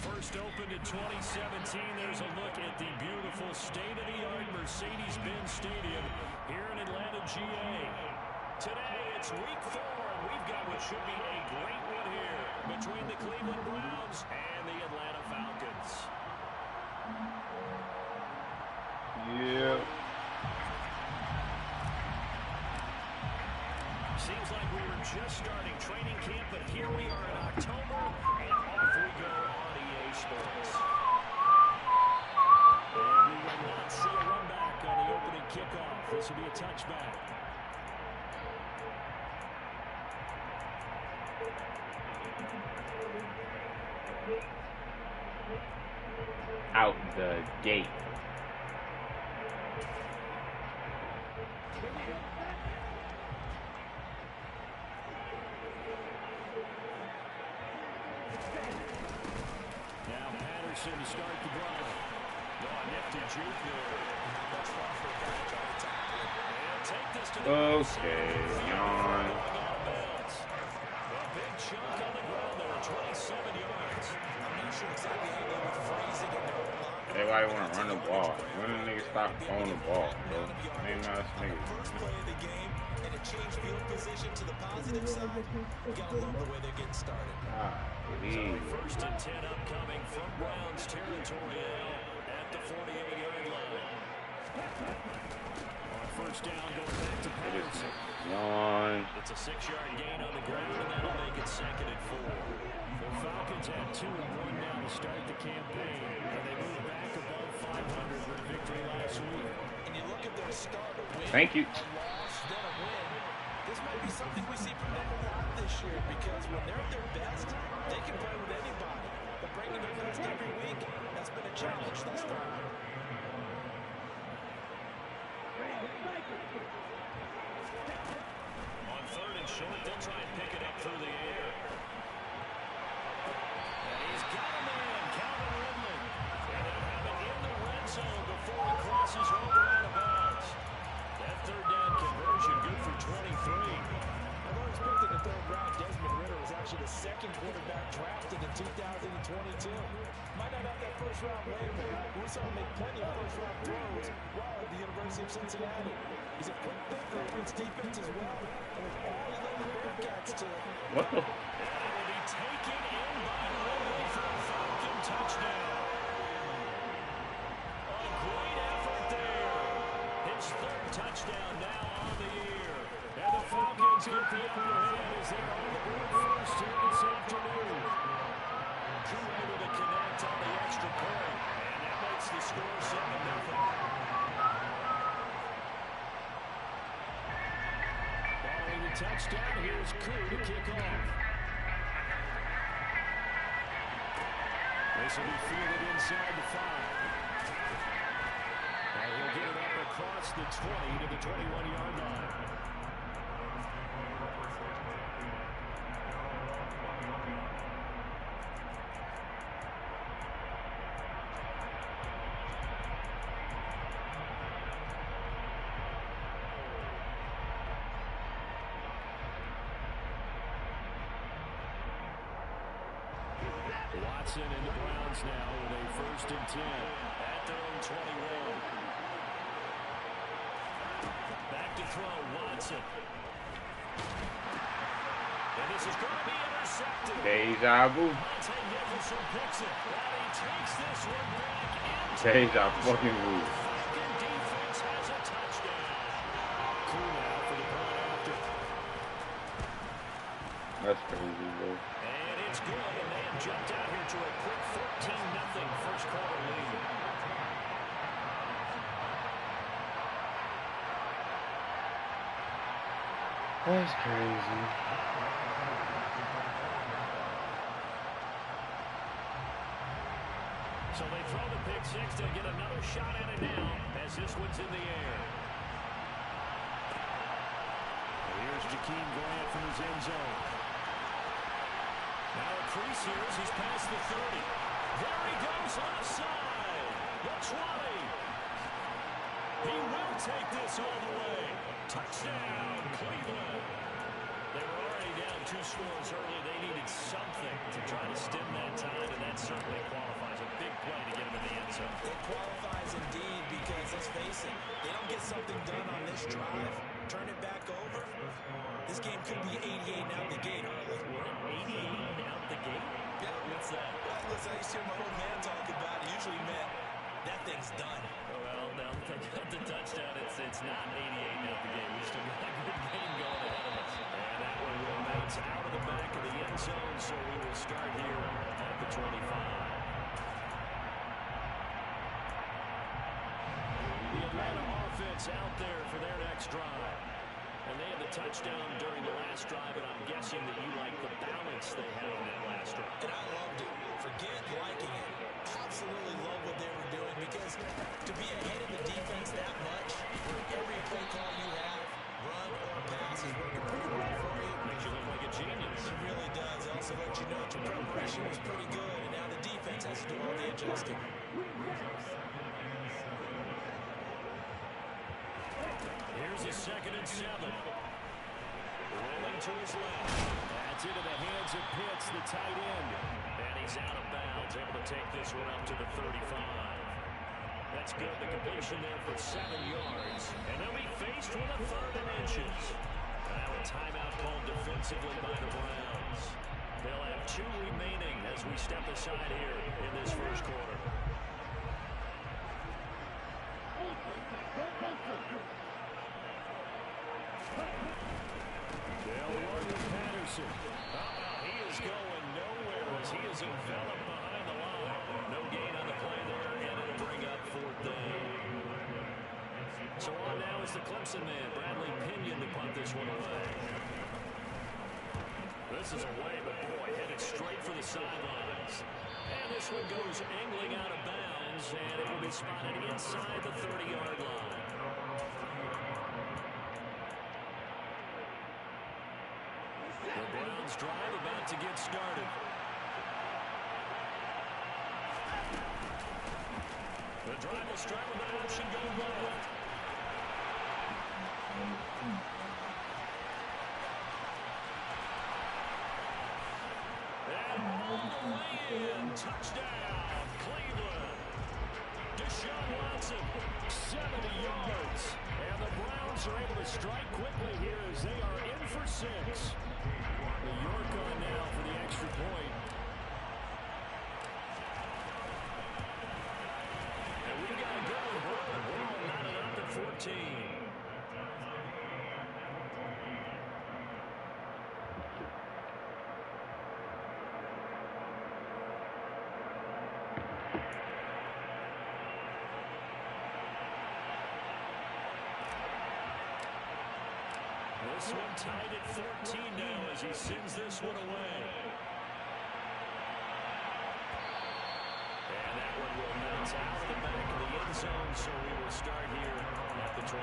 First opened in 2017, there's a look at the beautiful state-of-the-art Mercedes-Benz Stadium here in Atlanta, GA. Today, it's week 4, and we've got what should be a great one here between the Cleveland Browns and the Atlanta Falcons. Yeah. Seems like we were just starting training camp, but here we are in October, and off we go on EA Sports. And we will not see a run back on the opening kickoff. This will be a touchback. Out the gate. To start the drive. Nifty juke there. Take this to the okay, yawn. A big chunk on the ground there, 27 yards. I'm not sure exactly how they were phrasing it. Everybody want to run the ball. When the niggas stop throwing the ball, bro? Name nice niggas. First play of the game, and it changed field position to the positive side. Gotta love the way they're getting started. First and 10 upcoming from Browns territory at the 48-yard line. On first down, goes back to Patterson. It's a 6-yard gain on the ground, and that'll make it 2nd and 4. The Falcons had 2-1 now to start the campaign, and they moved back above 500 with a victory last week. And you look at their start, a win, thank you. a loss, then a win. This might be something we see from them a lot this year, because when they're at their best, they can play with anybody. But breaking their best every week, that's been a challenge thus far. On 3rd and short, they'll try and pick it up through the air. And he's got a man, Calvin Ridley. And they'll have it in the red zone before it crosses over out of bounds. That 3rd down conversion good for 23. Although expected in the 3rd round, Desmond Ridder was actually the 2nd quarterback drafted in 2022. Might not have that 1st round label, but we saw him make plenty of 1st round throws while at the University of Cincinnati. He's a quick thinker, reads defense as well, and with all he led the Bearcats to. What the? And it will be taken in by Ridley for a Falcon touchdown. A great effort there. His 3rd touchdown now on the year. And the Falcons get the upper hand as they're on the board first here this afternoon. Drew able to connect on the extra point, and that makes the score 7-0. Following the touchdown, here's Koo to kick off. This will be fielded inside the 5. And he'll get it up across the 20 to the 21-yard line. Watson and the Browns now with a 1st and 10 at their own 21. Back to throw, Watson. And this is going to be intercepted. Deja vu. Jefferson picks it. And he takes this one back into Deja fucking vu. Falcon defense has a touchdown. Cool now for the punt after. That's crazy, bro. And it's good, and they have jumped out here to a quick 14-0 first quarter lead. That's crazy. So they throw the pick 6. They'll get another shot at it now as this one's in the air. Jakeem Grant from his end zone. Now a crease here as he's past the 30. There he goes, left side. The 20. He will take this all the way. Touchdown, Cleveland. They were already down 2 scores early. They needed something to try to stem that tide, and that certainly qualifies. A big play to get him in the end zone. It qualifies indeed because, let's face it, they don't get something done on this drive, turn it back over, this game could be 88 out the gate early. 88 out the gate? Yeah. What's that? Well, listen, I used to hear my old man talk about it. Usually meant that thing's done. Well, now they got the touchdown. It's not 88 out the game. We still got a good game going ahead of us. And that one will bounce out of the back of the end zone, so we will start here at the 25. The Atlanta offense out there for their next drive. And they had the touchdown during the last drive, and I'm guessing that you like the balance they had on that last drive. And I loved it. Forget liking it. Absolutely love what they were doing because to be ahead of the defense that much, where every play call you have, run or pass, is working pretty well for you. Makes you look like a genius. It really does. It also lets you know that your preparation was pretty good, and now the defense has to do all the adjusting. Here's a 2nd and 7. Rolling to his left. That's into the hands of Pitts, the tight end. And he's out of bounds, able to take this one up to the 35. That's good. The completion there for 7 yards. And they'll be faced with a 3rd and inches. Now a timeout called defensively by the Browns. They'll have 2 remaining as we step aside here in this first quarter. They'll run to Patterson. He is going nowhere as he is enveloped behind the line. No gain on the play there, and it'll bring up 4th down. So on now is the Clemson man, Bradley Pinion, to punt this one away. This is away, but boy, headed straight for the sidelines. And this one goes angling out of bounds, and it will be spotted inside the 30-yard line. The Browns drive about to get started. The drive will start with an option going left. And all the way in. Touchdown, Cleveland. Deshaun Watson, 70 yards. And the Browns are able to strike quickly here as they are in for 6. New York on now for the extra point. And we've got a good one, Brooklyn. We're not enough at 14. This one tied at 14 now as he sends this one away. And that one will bounce out of the back of the end zone, so we will start here at the 25.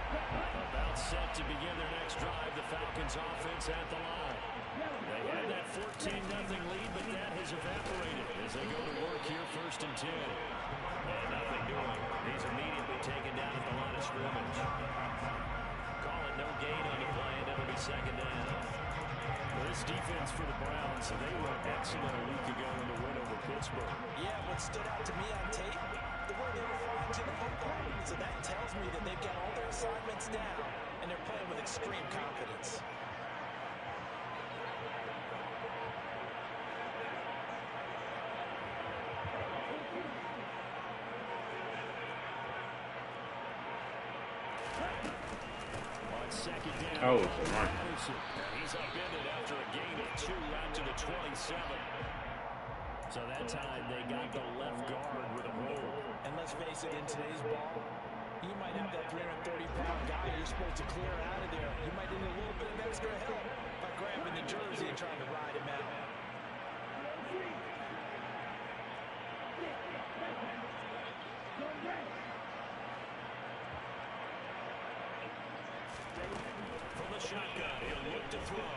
About set to begin their next drive, the Falcons offense at the line. They had that 14-0 lead, but that has evaporated as they go to work here 1st and 10. And nothing doing. He's immediately taken down at the line of scrimmage. Call it no gain on the play, and it'll be 2nd down. Well, this defense for the Browns, they were excellent a week ago in the win over Pittsburgh. Yeah, what stood out to me on tape, the way they were flying to the football. So that tells me that they've got all their assignments down, and they're playing with extreme confidence. On 2nd down, Oh, it's Mark. he's upended after a gain of 2 out to the 27. So that time they got the left guard with a roll. And let's face it, in today's ball, You might have that 330-pound guy you're supposed to clear out of there. You might need a little bit of extra help by grabbing the jersey and trying to ride him out. From the shotgun, he'll look to throw.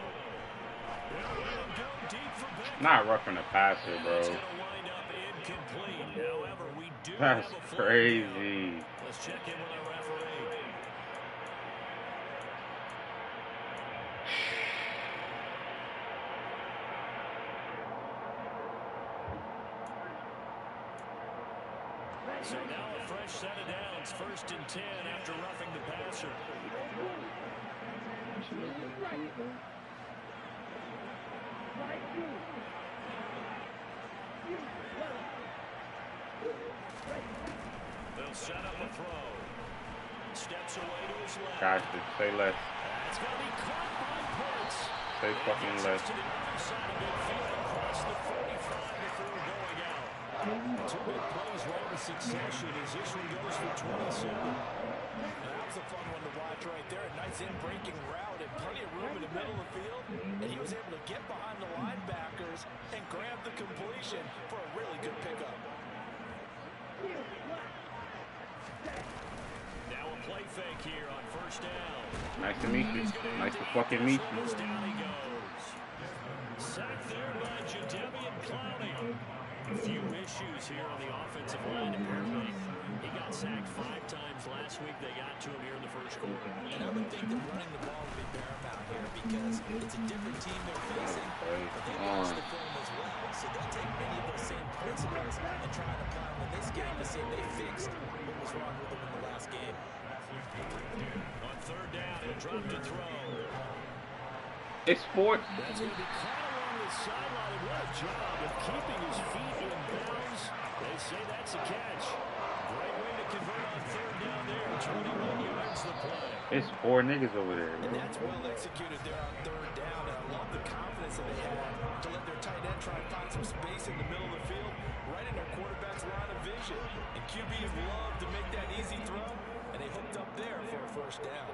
He'll let him go deep for Beckham. Not roughing the passer, bro. It's going to wind up incomplete. However, we do That's have a flag crazy. now. Let's check in with our referee. So now a fresh set of downs, 1st and 10 after roughing the passer. They'll set up a throw. Steps away to his left. Guys, say less. It's going to be caught by Pitts. Say fucking less. To the other side of midfield, across the 45 before going out. 2 big plays right in succession as this one goes for 27. That was a fun one to watch right there. A nice in-breaking route and plenty of room in the middle of the field. And he was able to get behind the linebackers and grab the completion for a really good pickup. Now a play fake here on 1st down. Nice to meet you. Nice to fucking meet you. Down he goes. Sacked there by Jadeveon Clowney. A few issues here on the offensive line. Apparently, he got sacked 5 times last week. They got to him here in the 1st quarter. And I would think that running the ball would be paramount here because it's a different team they're facing, but they watch the film as well. So they'll take many of those same principles and try to apply them in this game to see if they fixed what was wrong with them in the last game. On 3rd down, he'll drop to throw. It's 4th. That's going to be caught along the sideline. What a job of keeping his feet in bounds. They say that's a catch. Great way to convert on 3rd down there. 21 yards the play. It's 4 niggas over there, And bro. that's well executed there on 3rd down. And I love the confidence that they had to let their tight end try and find some space in the middle of the field, right in their quarterback's line of vision. And QBs love to make that easy throw, and they hooked up there for a 1st down.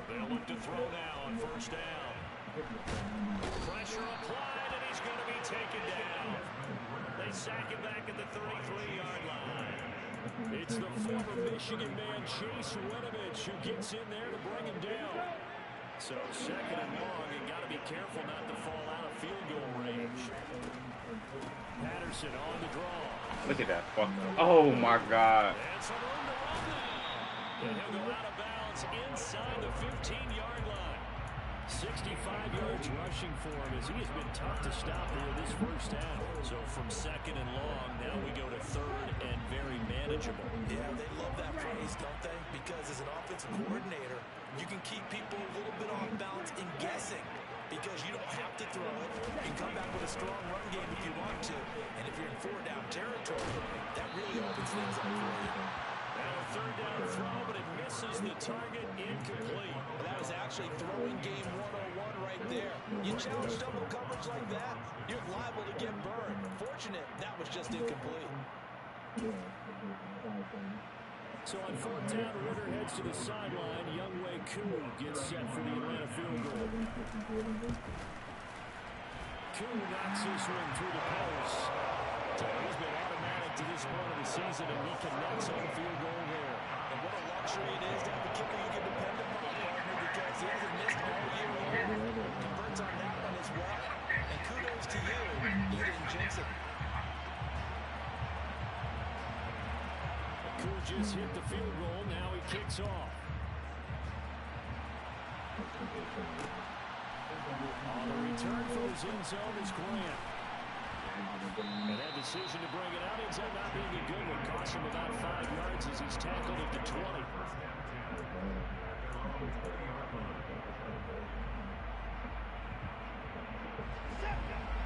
They'll look to throw now on 1st down. Pressure applied, and he's going to be taken down. They sack him back at the 33-yard line. It's the former Michigan man, Chase Winovich, who gets in there to bring him down. So 2nd and long, and got to be careful not to fall out of field goal range. Patterson on the draw. Look at that fuck. Oh my god. And some room to run now. And he'll go out of bounds inside the 15-yard line. 65 yards rushing for him as he has been tough to stop here this 1st half. So from 2nd and long, now we go to 3rd and very manageable. Yeah, they love that phrase, don't they? Because as an offensive coordinator, you can keep people a little bit off balance in guessing because you don't have to throw it. You can come back with a strong run game if you want to. And if you're in 4-down territory, that really opens things up for you. Now a 3rd down throw, but it misses the target, incomplete. That was actually throwing game 101 right there. You challenge double coverage like that, you're liable to get burned. Fortunate, that was just incomplete. So on 4th down, Ritter heads to the sideline. Younghoe Koo gets set for the Atlanta field goal. Koo knocks this one through the post. He's been automatic to this point of the season, and he connects on the field goal there. And what a luxury it is to have a kicker you can depend upon, partner, because he hasn't missed all year long. Converts on that one as well. And kudos to you, Eden Jensen. Koo just hit the field goal. Now he kicks off. On the return from his end zone is Grant. And that decision to bring it out ends up not being a good one. Costs him about 5 yards as he's tackled at the 20.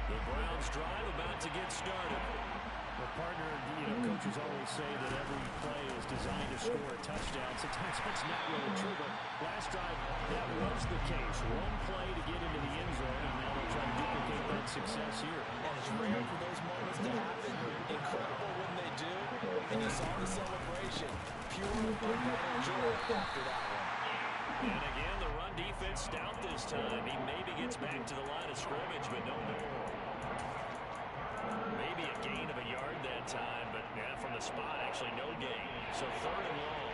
The Browns drive about to get started. Well, partner, coaches always say that every play is designed to score a touchdown. Sometimes that's not really true, but last drive, that was the case. One play to get into the end zone, and now they'll try to duplicate that success here. And it's rare for those moments to happen. Incredible when they do. And you saw the celebration. Pure unbridled joy after that one. And again, the run defense stout this time. He maybe gets back to the line of scrimmage, but no more. Maybe a gain of a yard that time, but from the spot, actually no gain. So 3rd and long.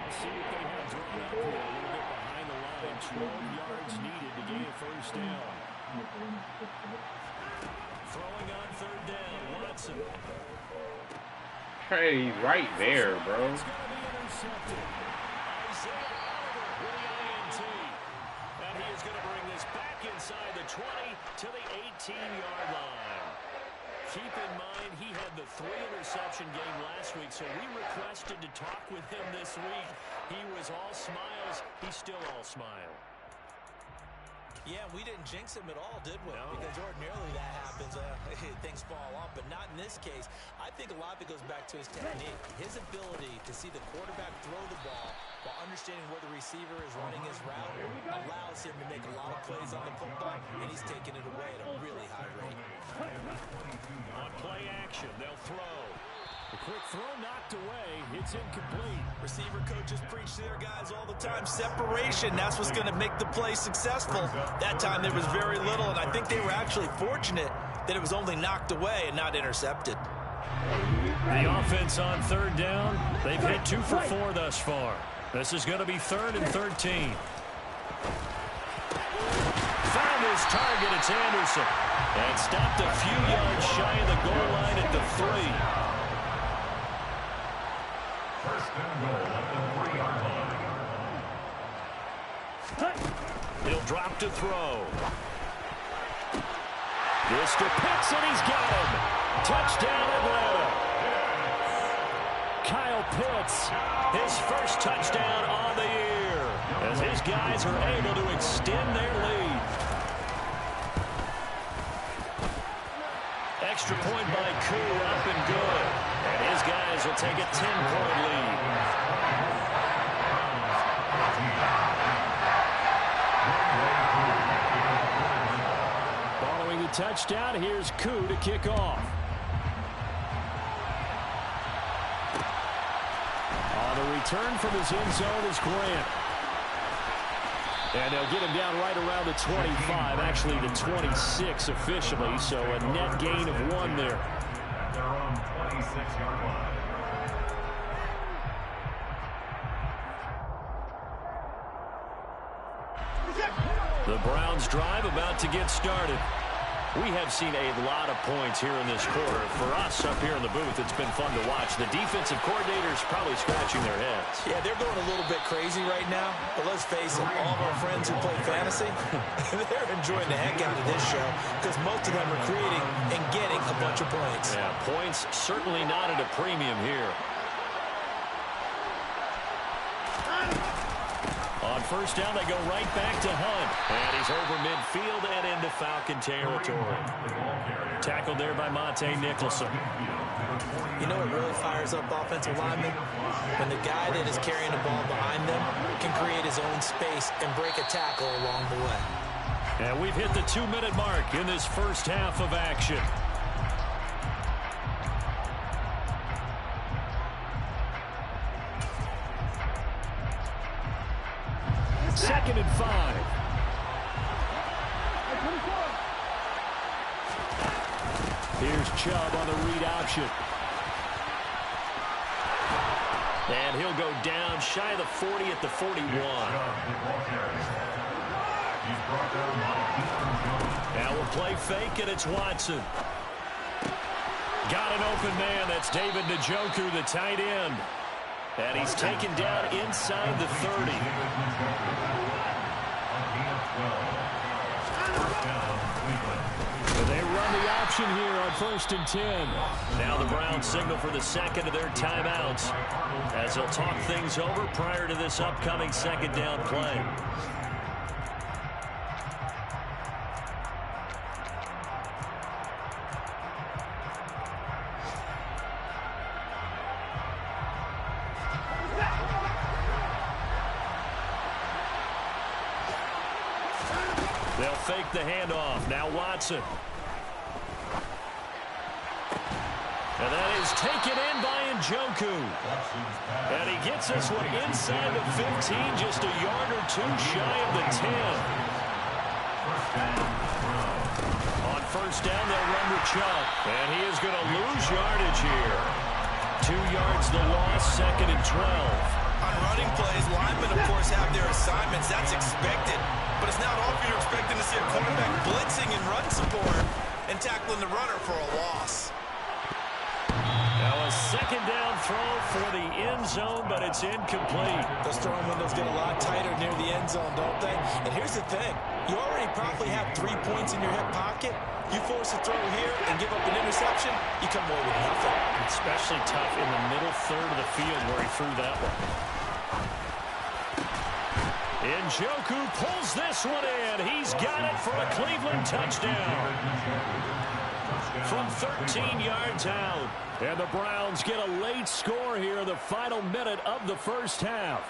Let's see what they have drawn up here. A little bit behind the line. 12 yards needed to gain a first down. Throwing on 3rd down. Watson. Hey, he's right there, bro. It's going to be intercepted. Isaiah Oliver with the INT. And he is going to bring this back inside the 20 to the 18-yard line. Keep in mind, he had the 3-interception game last week, so we requested to talk with him this week. He was all smiles. He's still all smile. Yeah, we didn't jinx him at all, did we? No. Because ordinarily that happens. Things fall off, but not in this case. I think a lot of it goes back to his technique. His ability to see the quarterback throw the ball while understanding where the receiver is running his route allows him to make a lot of plays on the football, and he's taking it away at a really high rate. On play action, they'll throw. The quick throw knocked away. It's incomplete. Receiver coaches preach to their guys all the time. Separation, that's what's going to make the play successful. That time there was very little, and I think they were actually fortunate that it was only knocked away and not intercepted. The offense on 3rd down. They've hit 2 for 4 thus far. This is going to be 3rd and 13. Found his target. It's Anderson. And stopped a few yards shy of the goal line at the 3. First and goal at the 3-yard line. He'll drop to throw. This to Pitts, and he's got him. Touchdown, Atlanta. Kyle Pitts, his first touchdown on the year, as his guys are able to extend their lead. Extra point by Koo, up and good. And his guys will take a 10-point lead. Following the touchdown, here's Koo to kick off. On the return from his end zone is Grant. And they'll get him down right around the 25, actually the 26 officially, so a net gain of 1 there. They're on 26-yard line. The Browns drive about to get started. We have seen a lot of points here in this quarter. For us up here in the booth, it's been fun to watch. The defensive coordinators probably scratching their heads. Yeah, they're going a little bit crazy right now. But let's face it, all of our friends who play fantasy, they're enjoying the heck out of this show because most of them are creating and getting a bunch of points. Yeah, points certainly not at a premium here. On first down, they go right back to Hunt. And he's over midfield and into Falcon territory. Tackled there by Monte Nicholson. You know what really fires up offensive linemen? When the guy that is carrying the ball behind them can create his own space and break a tackle along the way. And we've hit the 2-minute mark in this first half of action. Second and 5. Here's Chubb on the read option. And he'll go down shy of the 40 at the 41. Now we'll play fake, and it's Watson. Got an open man. That's David Njoku, the tight end. And he's taken down inside the 30. They run the option here on 1st and 10. Now the Browns signal for the second of their timeouts as they'll talk things over prior to this upcoming second down play. They'll fake the handoff. Now Watson. And that is taken in by Njoku. And he gets this one inside the 15, just a yard or two shy of the 10. On first down, they'll run with Chubb. And he is going to lose yardage here. 2 yards the loss, 2nd and 12. On running plays, linemen, of course, have their assignments. That's expected. But it's not often you're expecting to see a quarterback blitzing in run support and tackling the runner for a loss. Now a 2nd down throw for the end zone, but it's incomplete. Those throwing windows get a lot tighter near the end zone, don't they? And here's the thing. You already probably have 3 points in your hip pocket. You force a throw here and give up an interception, you come away with nothing. Especially tough in the middle third of the field where he threw that one. Njoku pulls this one in. He's got it for a Cleveland touchdown. From 13 yards out. And the Browns get a late score here in the final minute of the first half.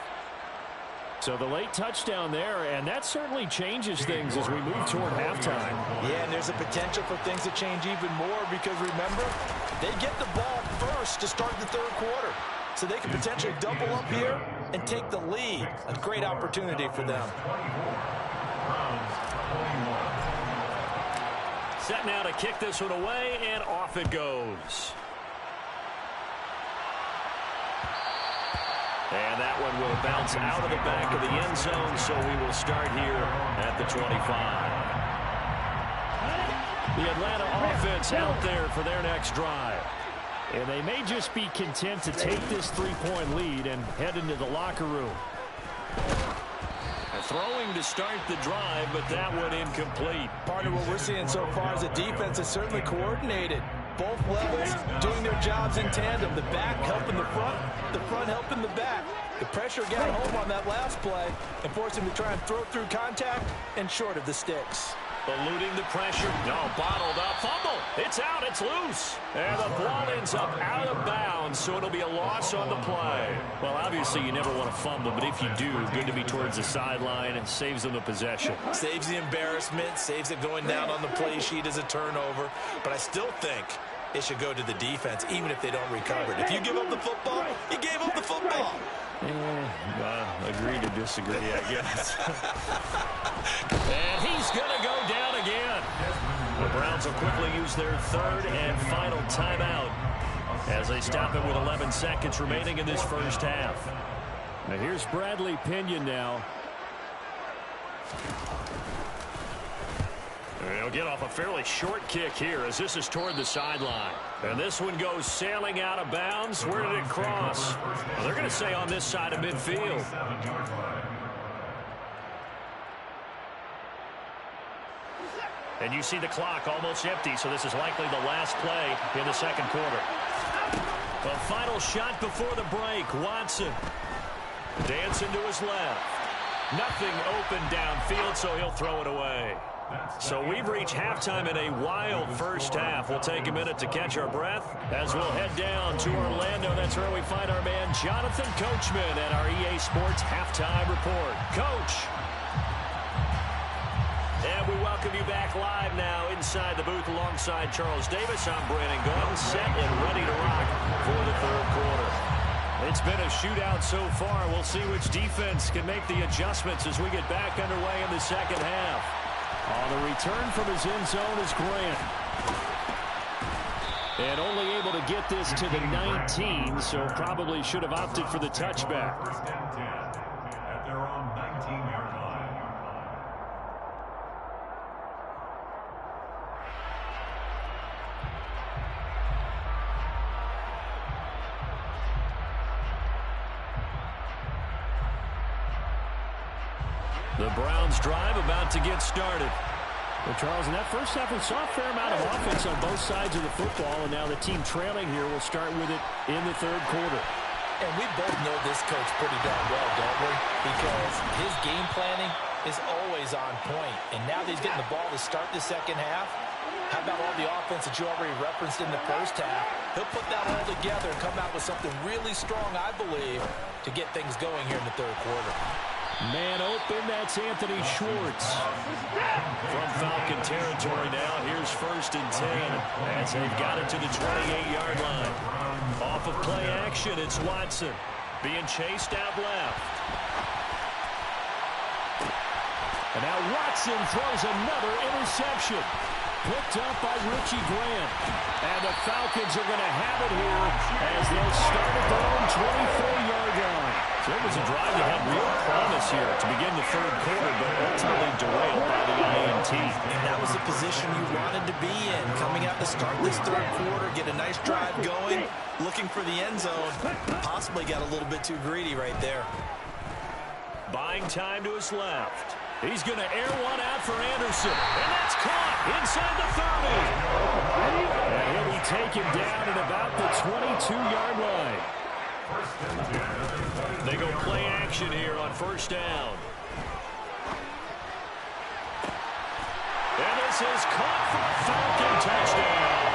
So the late touchdown there, and that certainly changes things as we move toward halftime. Yeah, and there's a potential for things to change even more because, remember, they get the ball first to start the third quarter. So they can potentially double up here and take the lead. A great opportunity for them. Set now to kick this one away, and off it goes. And that one will bounce out of the back of the end zone, so we will start here at the 25. The Atlanta offense out there for their next drive. And they may just be content to take this 3-point lead and head into the locker room. Throwing to start the drive, but that one incomplete. Partner, what we're seeing so far is the defense is certainly coordinated. Both levels doing their jobs in tandem. The back helping the front helping the back. The pressure got home on that last play and forced him to try and throw through contact and short of the sticks. Eluding the pressure. No, bottled up. Fumble. It's out. It's loose. And the ball ends up out of bounds, so it'll be a loss on the play. Well, obviously, you never want to fumble, but if you do, good to be towards the sideline and saves them the possession. Saves the embarrassment, saves it going down on the play sheet as a turnover. But I still think it should go to the defense, even if they don't recover it. If you give up the football, you gave up the football. Agree to disagree, I guess. And he's going to go down again. The Browns will quickly use their third and final timeout as they stop it with 11 seconds remaining in this first half. Now here's Bradley Pinion now. He'll get off a fairly short kick here as this is toward the sideline. And this one goes sailing out of bounds. Where did it cross? Well, they're going to say on this side of midfield. And you see the clock almost empty, so this is likely the last play in the second quarter. The final shot before the break. Watson dancing to his left. Nothing open downfield, so he'll throw it away. So we've reached halftime in a wild first half. We'll take a minute to catch our breath as we'll head down to Orlando. That's where we find our man Jonathan Coachman at our EA Sports Halftime Report. Coach. And we welcome you back live now inside the booth alongside Charles Davis. I'm Brandon Gaudin, set and ready to rock for the third quarter. It's been a shootout so far. We'll see which defense can make the adjustments as we get back underway in the second half. On the return from his end zone is Grant. And only able to get this to the 19, so probably should have opted for the touchback. First and 10 at their own 19-yard line. The Browns drive about to get started. Well, Charles, in that first half, we saw a fair amount of offense on both sides of the football, and now the team trailing here will start with it in the third quarter. And we both know this coach pretty darn well, don't we? Because his game planning is always on point. And now that he's getting the ball to start the second half, how about all the offense that you already referenced in the first half? He'll put that all together and come out with something really strong, I believe, to get things going here in the third quarter. Man open, that's Anthony Schwartz. From Falcon territory now, here's 1st and 10 as they've got it to the 28-yard line. Off of play action, it's Watson being chased out left. And now Watson throws another interception. Picked up by Richie Grant. And the Falcons are going to have it here as they'll start at their own 24-yard line. So it was a drive that had real promise here to begin the 3rd quarter, but ultimately derailed by the INT. And that was the position you wanted to be in. Coming out to start this 3rd quarter, get a nice drive going, looking for the end zone. Possibly got a little bit too greedy right there. Buying time to his left. He's going to air one out for Anderson. And that's caught inside the 30. And he'll be taken down at about the 22-yard line. They go play action here on 1st down. And this is caught for a Falcon touchdown.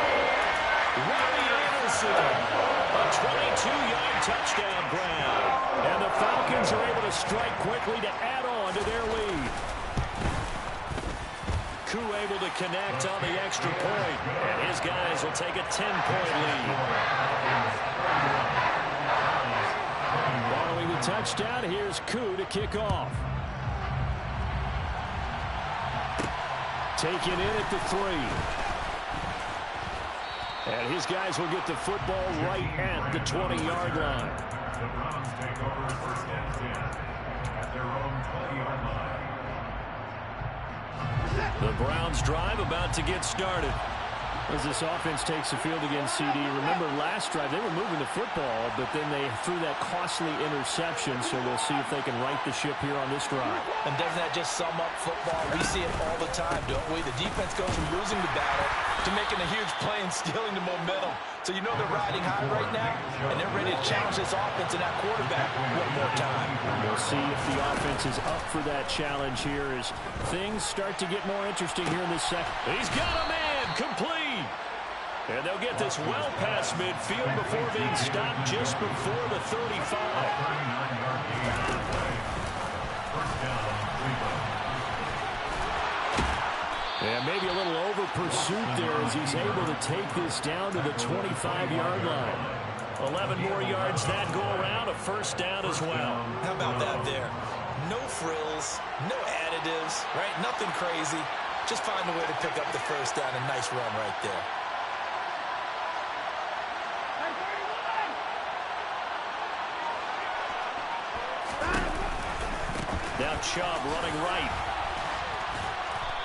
Robbie Anderson, a 22-yard touchdown grab. And the Falcons are able to strike quickly to add on to their lead. Koo able to connect on the extra point, and his guys will take a 10-point lead. Following the touchdown, here's Koo to kick off. Taken in at the 3. And his guys will get the football right at the 20-yard line. The Browns take over 1st and 10 at their own 20-yard line. The Browns drive about to get started. As this offense takes the field against CD, remember last drive they were moving the football, but then they threw that costly interception, so we'll see if they can right the ship here on this drive. And doesn't that just sum up football? We see it all the time, don't we? The defense goes from losing the battle to making a huge play and stealing the momentum. So you know they're riding high right now, and they're ready to challenge this offense and that quarterback one more time. We'll see if the offense is up for that challenge here as things start to get more interesting here in this second. He's got a man complete. And they'll get this well past midfield before being stopped just before the 35. And maybe a little over pursuit there as he's able to take this down to the 25-yard line. 11 more yards that go around, a 1st down as well. How about that there? No frills, no additives, right? Nothing crazy. Just find a way to pick up the 1st down. A nice run right there. Now Chubb running right.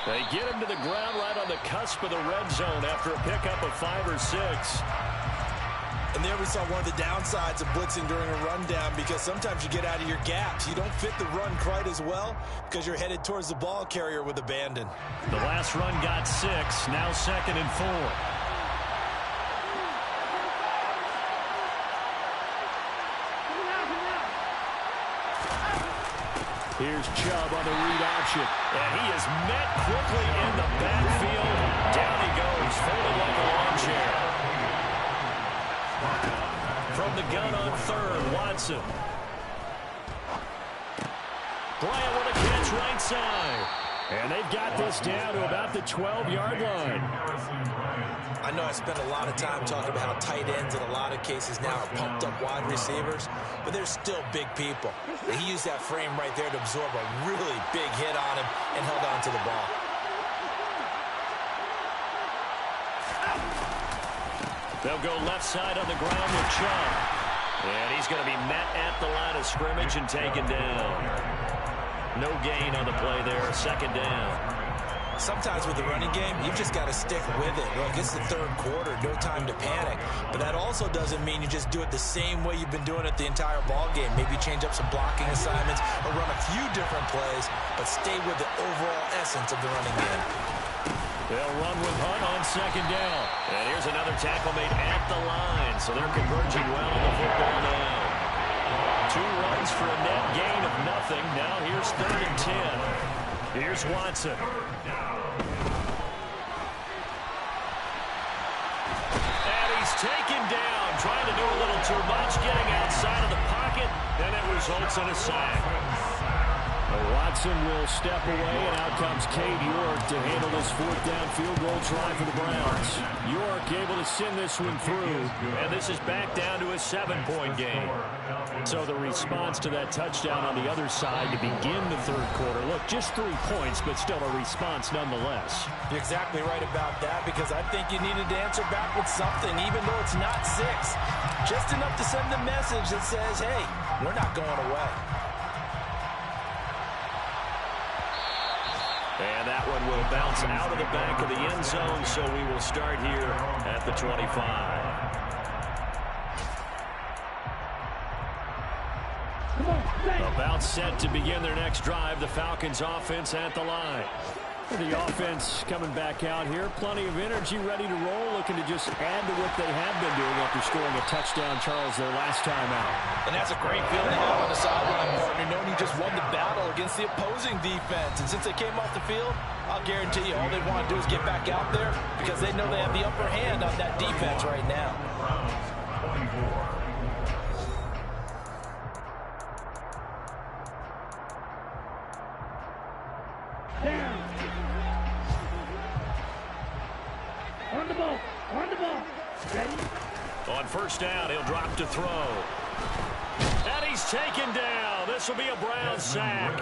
They get him to the ground right on the cusp of the red zone after a pickup of 5 or 6. And there we saw one of the downsides of blitzing during a rundown, because sometimes you get out of your gaps. You don't fit the run quite as well because you're headed towards the ball carrier with abandon. The last run got 6, now 2nd and 4. Here's Chubb on the read option. And he is met quickly in the backfield. Down he goes, folded like a lawn chair. From the gun on 3rd, Watson. Bryant with a catch right side. And they've got this down to about the 12-yard line. I know I spent a lot of time talking about how tight ends in a lot of cases now are pumped up wide receivers, but they're still big people. And he used that frame right there to absorb a really big hit on him and held on to the ball. They'll go left side on the ground with Chubb. And he's going to be met at the line of scrimmage and taken down. No gain on the play there, 2nd down. Sometimes with the running game, you've just got to stick with it. Look, it's the 3rd quarter, no time to panic. But that also doesn't mean you just do it the same way you've been doing it the entire ball game. Maybe change up some blocking assignments or run a few different plays, but stay with the overall essence of the running game. They'll run with Hunt on 2nd down. And here's another tackle made at the line, so they're converging well on the football now. 2 runs for a net gain of nothing. Now here's 3rd and 10. Here's Watson. And he's taken down, trying to do a little too much, getting outside of the pocket, and it results in a sack. Watson will step away, and out comes Cade York to handle this fourth down field goal try for the Browns. York able to send this one through. And this is back down to a 7-point game. So the response to that touchdown on the other side to begin the third quarter. Look, just 3 points, but still a response nonetheless. You're exactly right about that, because I think you needed to answer back with something, even though it's not 6. Just enough to send a message that says, hey, we're not going away. And that one will bounce out of the back of the end zone, so we will start here at the 25. About set to begin their next drive, the Falcons offense at the line. The offense coming back out here. Plenty of energy, ready to roll, looking to just add to what they have been doing after scoring a touchdown, Charles, their last time out. And that's a great feeling to have on the sideline, partner, knowing you just won the battle against the opposing defense. And since they came off the field, I'll guarantee you all they want to do is get back out there, because they know they have the upper hand on that defense right now. On first down, he'll drop to throw. And he's taken down. This will be a Brown sack.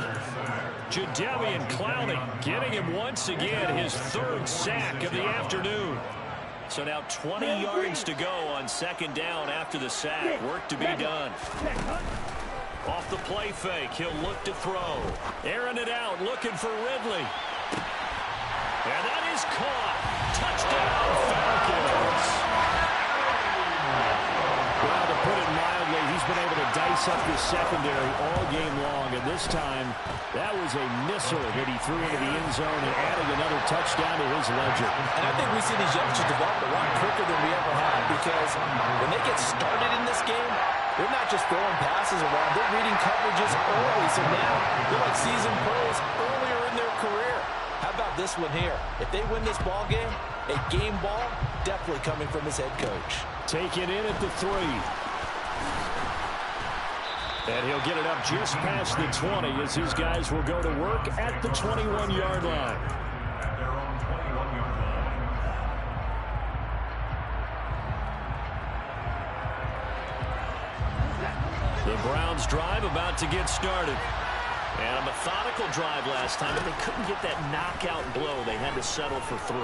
Jadeveon Clowney getting him once again, his 3rd sack of the afternoon. So now 20 yards to go on second down after the sack. Work to be done. Off the play fake, he'll look to throw. Airing it out, looking for Ridley. And that is caught. Touchdown, Falcons. Well, to put it mildly, he's been able to dice up this secondary all game long, and this time that was a missile that he threw into the end zone and added another touchdown to his ledger. And I think we see these youngsters develop a lot quicker than we ever have, because when they get started in this game, they're not just throwing passes around, they're reading coverages early, so now they're like seasoned pros earlier in their career. How about this one here? If they win this ball game, a game ball definitely coming from his head coach. Taken in at the 3. And he'll get it up just past the 20 as these guys will go to work at the 21-yard line. At their own 21-yard line. The Browns drive about to get started. And a methodical drive last time, but they couldn't get that knockout blow. They had to settle for 3.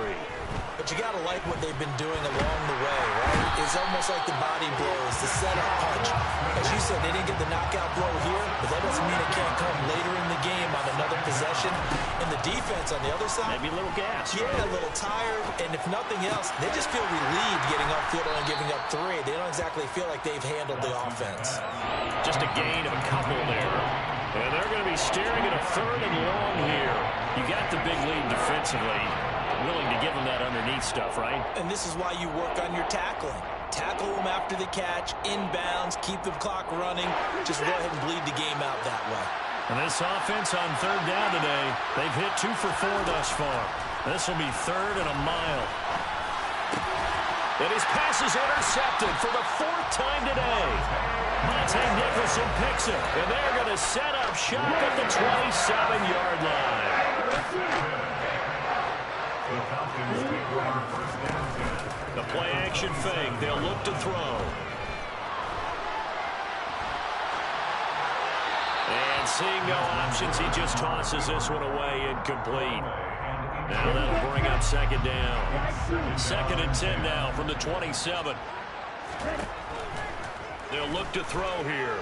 But you got to like what they've been doing along the way, right? It's almost like the body blows, the setup punch. As you said, they didn't get the knockout blow here, but that doesn't mean it can't come later in the game on another possession. And the defense on the other side, Maybe a little gas. yeah, a little tired, and if nothing else, they just feel relieved getting upfield and giving up 3. They don't exactly feel like they've handled the offense. Just a gain of a couple there. And they're going to be staring at a 3rd and long here. You got the big lead defensively. Willing to give them that underneath stuff, right? And this is why you work on your tackling. Tackle them after the catch, inbounds, keep the clock running. Just go ahead and bleed the game out that way. And this offense on 3rd down today, they've hit 2 for 4 thus far. This will be 3rd and a mile. And his pass is intercepted for the 4th time today. Monte Nicholson picks it, and they're going to set up shop at the 27-yard line. The Falcons take over first down 10. The play-action fake. They'll look to throw. And seeing no options, he just tosses this one away incomplete. Now that'll bring up second down. 2nd and 10 now from the 27. They'll look to throw here.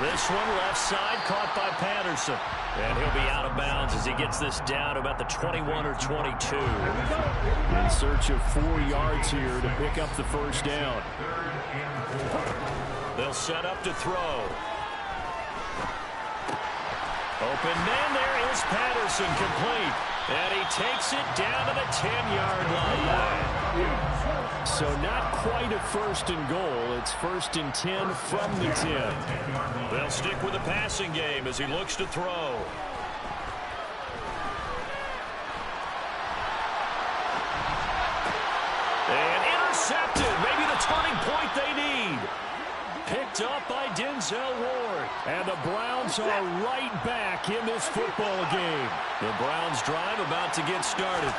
This one left side caught by Patterson. And he'll be out of bounds as he gets this down to about the 21 or 22. In search of 4 yards here to pick up the first down. They'll set up to throw. Open man, there is Patterson, complete. And he takes it down to the 10-yard line. So not quite a 1st and goal. It's 1st and 10 from the 10. They'll stick with the passing game as he looks to throw. And intercepted. Maybe the turning point they need. Picked Picked up by Denzel Ward. And the Browns are right back in this football game. The Browns drive about to get started.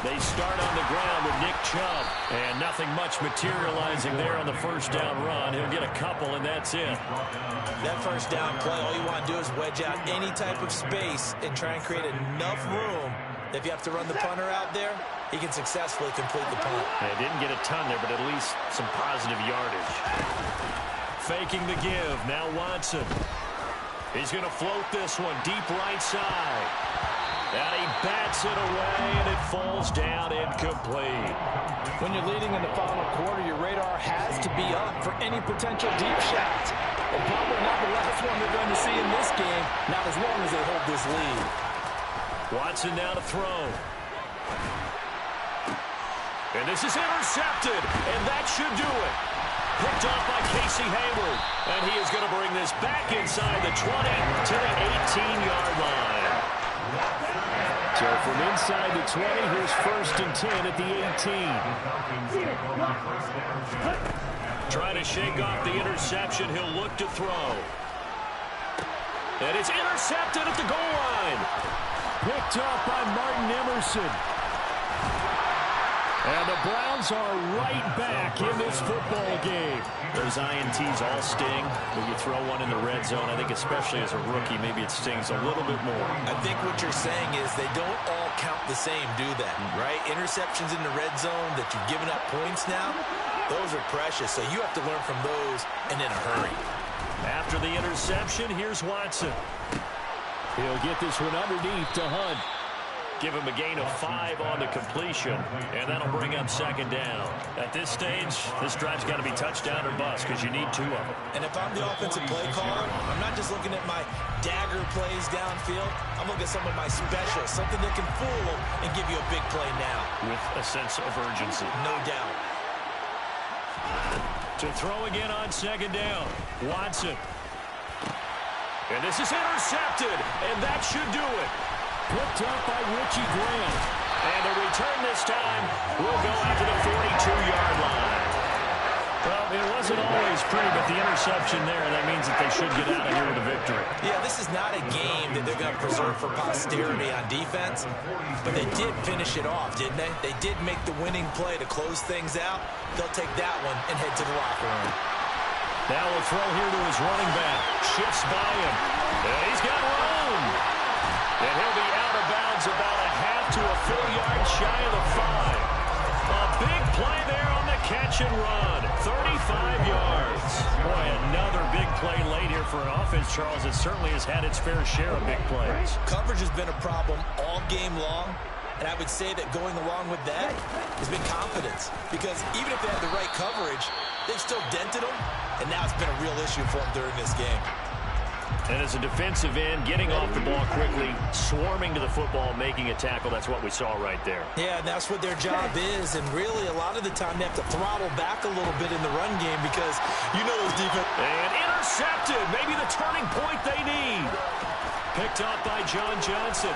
They start on the ground with Nick Chubb. And nothing much materializing there on the first down run. He'll get a couple, and that's it. That first down play, all you want to do is wedge out any type of space and try and create enough room that if you have to run the punter out there, he can successfully complete the punt. They didn't get a ton there, but at least some positive yardage. Faking the give. Now Watson. He's going to float this one deep right side. And he bats it away, and it falls down incomplete. When you're leading in the final quarter, your radar has to be up for any potential deep shots. And probably not the last one they're going to see in this game, not as long as they hold this lead. Watson now to throw. And this is intercepted, and that should do it. Picked off by Casey Hayward. And he is going to bring this back inside the 20 to the 18-yard line. So from inside the 20, here's 1st and 10 at the 18. Trying to shake off the interception. He'll look to throw. And it's intercepted at the goal line. Picked up by Martin Emerson. And the Browns are right back in this football game. Those INTs all sting, but you throw one in the red zone. I think especially as a rookie, maybe it stings a little bit more. I think what you're saying is they don't all count the same, do they? Right? Interceptions in the red zone that you've given up points now, those are precious. So you have to learn from those and in a hurry. After the interception, here's Watson. He'll get this one underneath to Hunt. Give him a gain of 5 on the completion, and that'll bring up 2nd down. At this stage, this drive's got to be touchdown or bust because you need 2 of them. And if I'm the offensive play caller, I'm not just looking at my dagger plays downfield. I'm looking at some of my specials, something that can fool them and give you a big play now. With a sense of urgency. No doubt. To throw again on 2nd down, Watson. And this is intercepted, and that should do it. Picked up by Richie Grant. And the return this time will go out to the 42-yard line. Well, it wasn't always pretty, but the interception there, that means that they should get out of here with a victory. Yeah, this is not a game that they're going to preserve for posterity on defense, but they did finish it off, didn't they? They did make the winning play to close things out. They'll take that one and head to the locker room. Now we'll throw here to his running back. Shifts by him. And he's got room. And he'll be out of bounds about a half to a full yard shy of the 5. A big play there on the catch and run. 35 yards. Boy, another big play late here for an offense, Charles. It certainly has had its fair share of big plays. Coverage has been a problem all game long. And I would say that going along with that has been confidence. Because even if they had the right coverage, they've still dented them. And now it's been a real issue for them during this game. And as a defensive end, getting off the ball quickly, swarming to the football, making a tackle, that's what we saw right there. Yeah, and that's what their job is. And really, a lot of the time, they have to throttle back a little bit in the run game because you know those defense. And intercepted. Maybe the turning point they need. Picked up by John Johnson.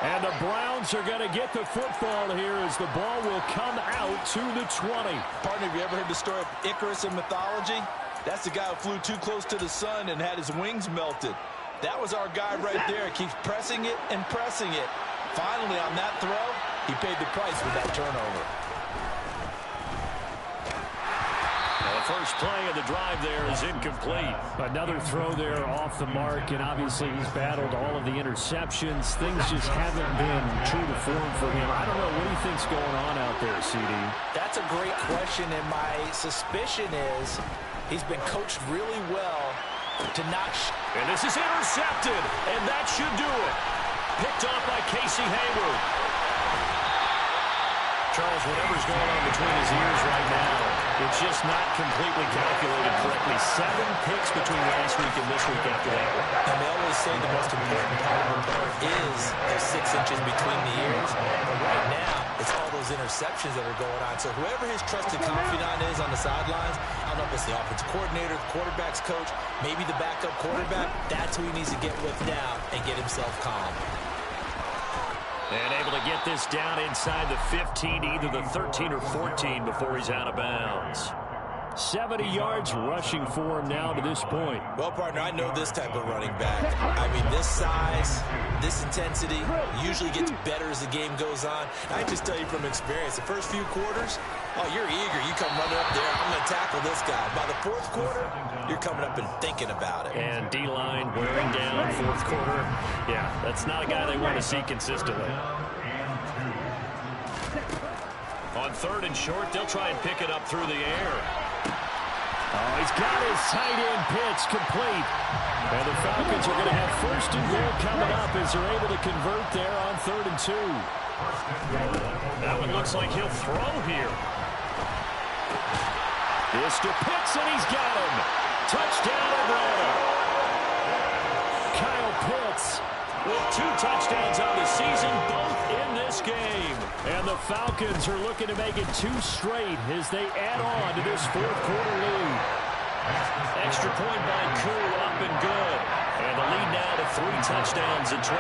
And the Browns are going to get the football here as the ball will come out to the 20. Partner, have you ever heard the story of Icarus in mythology? That's the guy who flew too close to the sun and had his wings melted. That was our guy right there. Keeps pressing it and pressing it. Finally, on that throw, he paid the price with that turnover. First play of the drive there is incomplete. Another throw there off the mark, and obviously he's battled all of the interceptions. Things just haven't been true to form for him. I don't know. What do you think's going on out there, CD? That's a great question, and my suspicion is he's been coached really well to not... And this is intercepted, and that should do it. Picked off by Casey Hayward. Charles, whatever's going on between his ears right now, it's just not completely calculated correctly. 7 picks between last week and this week after that. And they always say the most important part of a player is the 6 inches between the ears. But right now, it's all those interceptions that are going on. So whoever his trusted confidant is on the sidelines, I don't know if it's the offensive coordinator, the quarterback's coach, maybe the backup quarterback, that's who he needs to get with now and get himself calm. And able to get this down inside the 15, either the 13 or 14 before he's out of bounds. 70 yards rushing for him now to this point. Well, partner, I know this type of running back. I mean, this size, this intensity usually gets better as the game goes on. I just tell you from experience, the first few quarters, oh, you're eager. You come running up there, I'm going to tackle this guy. By the fourth quarter, you're coming up and thinking about it. And D-line wearing down fourth quarter. Yeah, that's not a guy they want to see consistently. On 3rd and short, they'll try and pick it up through the air. Oh, he's got his tight end pitch complete. And the Falcons are going to have 1st and goal coming up as they're able to convert there on 3rd and 2. That one looks like he'll throw here. This to Pitts, and he's got him. Touchdown, Atlanta. Kyle Pitts with 2 touchdowns on the season, both in this game. And the Falcons are looking to make it 2 straight as they add on to this 4th quarter lead. Extra point by Koo, up and good. And the lead now to 3 touchdowns at 21.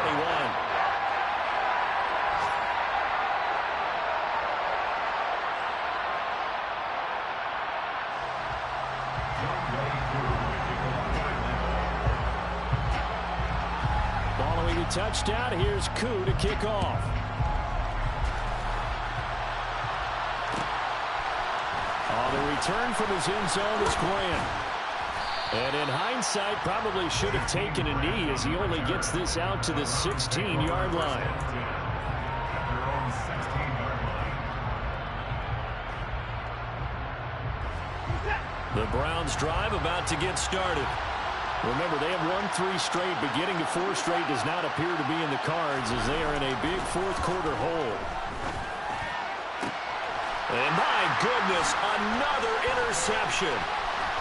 Following the touchdown, here's Koo to kick off. The return from his end zone is Grant. And in hindsight, probably should have taken a knee as he only gets this out to the 16-yard line. The Browns drive about to get started. Remember, they have won 3 straight, but getting to 4 straight does not appear to be in the cards as they are in a big 4th quarter hole. And my goodness, another interception.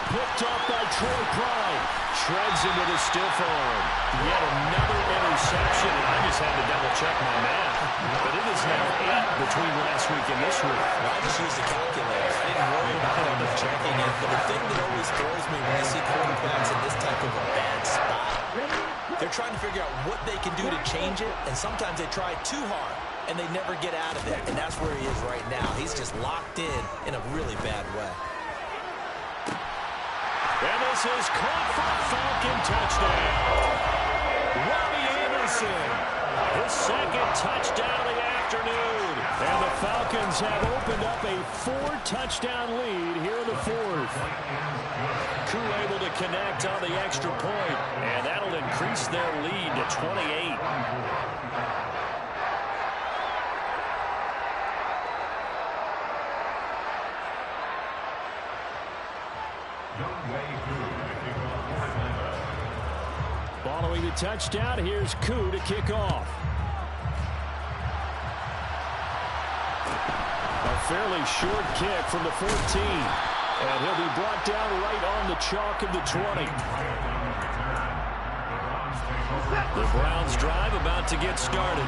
Picked off by Troy Pride. Shreds him with a stiff arm. Yet another interception, and I just had to double-check my math. But it is now 8 between last week and this week. Well, I just used the calculator. I didn't worry about double-checking it. But the thing that always throws me when I see quarterbacks in this type of a bad spot, they're trying to figure out what they can do to change it, and sometimes they try too hard, and they never get out of it. And that's where he is right now. He's just locked in a really bad way. And this is caught for a Falcon touchdown. Robbie Anderson, his 2nd touchdown of the afternoon. And the Falcons have opened up a 4-touchdown lead here in the 4th. Koo able to connect on the extra point, and that'll increase their lead to 28. Following the touchdown, here's Koo to kick off. A fairly short kick from the 14. And he'll be brought down right on the chalk of the 20. The Browns drive about to get started.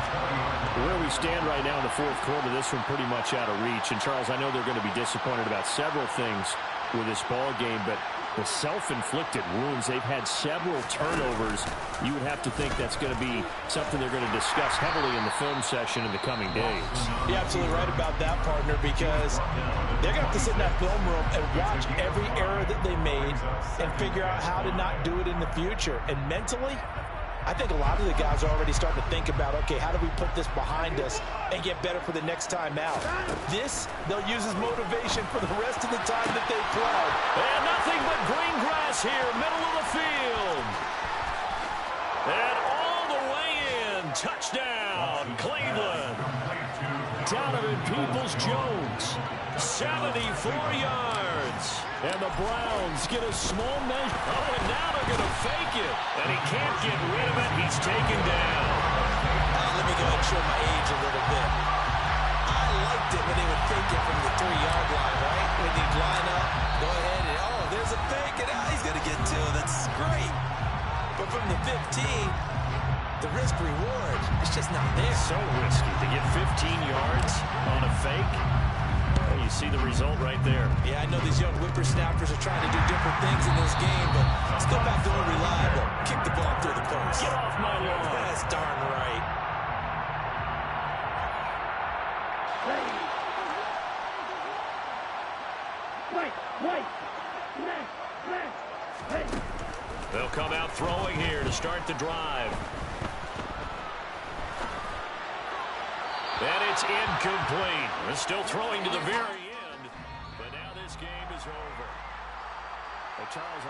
Where we stand right now in the 4th quarter, this one pretty much out of reach. And, Charles, I know they're going to be disappointed about several things with this ball game, but the self-inflicted wounds, they've had several turnovers. You would have to think that's going to be something they're going to discuss heavily in the film session in the coming days. You're absolutely right about that, partner, because they're going to have to sit in that film room and watch every error that they made and figure out how to not do it in the future. And mentally, I think a lot of the guys are already starting to think about, okay, how do we put this behind us and get better for the next time out? This, they'll use as motivation for the rest of the time that they play. And nothing but green grass here, middle of the field. And all the way in, touchdown, Cleveland. Donovan Peoples-Jones, 74 yards. And the Browns get a small measure. Oh, and now they're going to fake it. And he can't get rid of it. He's taken down. Let me go ahead and show my age a little bit. I liked it when they would fake it from the 3-yard line, right? When they'd line up, go ahead and, oh, there's a fake, and he's going to get 2. That's great. But from the 15, the risk-reward is just not there. So risky to get 15 yards on a fake. Well, you see the result right there. Yeah, I know these young whippersnappers are trying to do different things in this game, but let's go back to unreliable. Kick the ball through the post. Get off my lawn. That's darn right. They'll come out throwing here to start the drive. And it's incomplete. They're still throwing to the very end. But now this game is over. Charles,